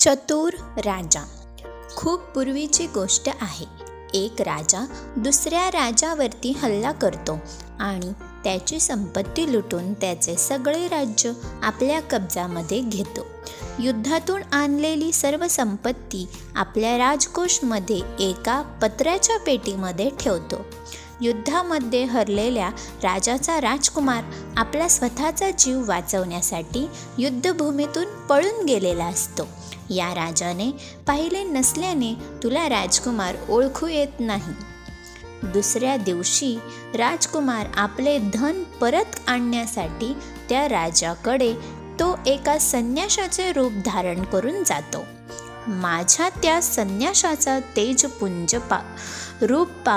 चतुर राजा. खूप पूर्वीची गोष्ट आहे. एक राजा दुसऱ्या राजावरती हल्ला करतो आणि त्याची संपत्ती लुटून त्याचे सगळे राज्य आपल्या कब्जामध्ये घेतो. युद्धातून आणलेली सर्व संपत्ती आपल्या राजकोषमध्ये एका पत्र्याच्या पेटीमध्ये ठेवतो. युद्धामध्ये हरलेल्या राजाचा राजकुमार आपला स्वतःचा जीव वाचवण्यासाठी युद्धभूमीतून पळून गेलेला असतो. या राजाने पाहिले नसल्याने तुला राजकुमार ओळखू येत नाही. दुसऱ्या दिवशी राजकुमार आपले धन परत आणण्यासाठी त्या राजाकडे तो एका संन्याशाचे रूप धारण करून जातो. माझ्या त्या संन्याशाचा तेजपुंज रूप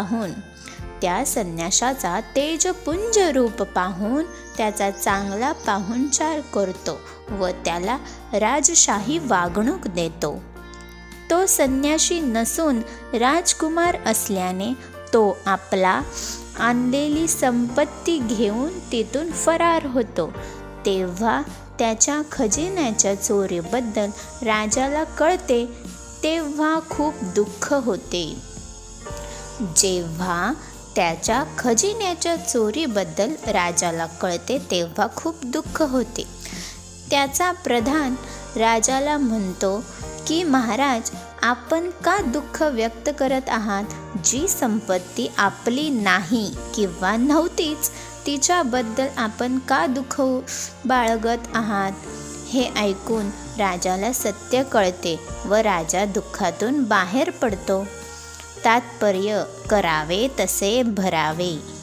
पाहून त्याचा चांगला पाहुणचार करतो व त्याला राजशाही वागणूक देतो. तो संन्याशी नसून राजकुमार असल्याने तो आपला आणलेली संपत्ती घेऊन तिथून फरार होतो. तेव्हा त्याच्या खजिन्याच्या चोरीबद्दल राजाला कळते तेव्हा खूप दुःख होते. जेव्हा त्याच्या खजिन्याच्या चोरीबद्दल राजाला कळते तेव्हा खूप दुःख होते. त्याचा प्रधान राजाला म्हणतो की महाराज, आपण का दुःख व्यक्त करत आहात? जी संपत्ती आपली नाही किंवा नव्हतीच तिच्याबद्दल आपण का दुःख बाळगत आहात? हे ऐकून राजाला सत्य कळते व राजा दुःखातून बाहेर पडतो. तात्पर्य: करावे तसे भरावे.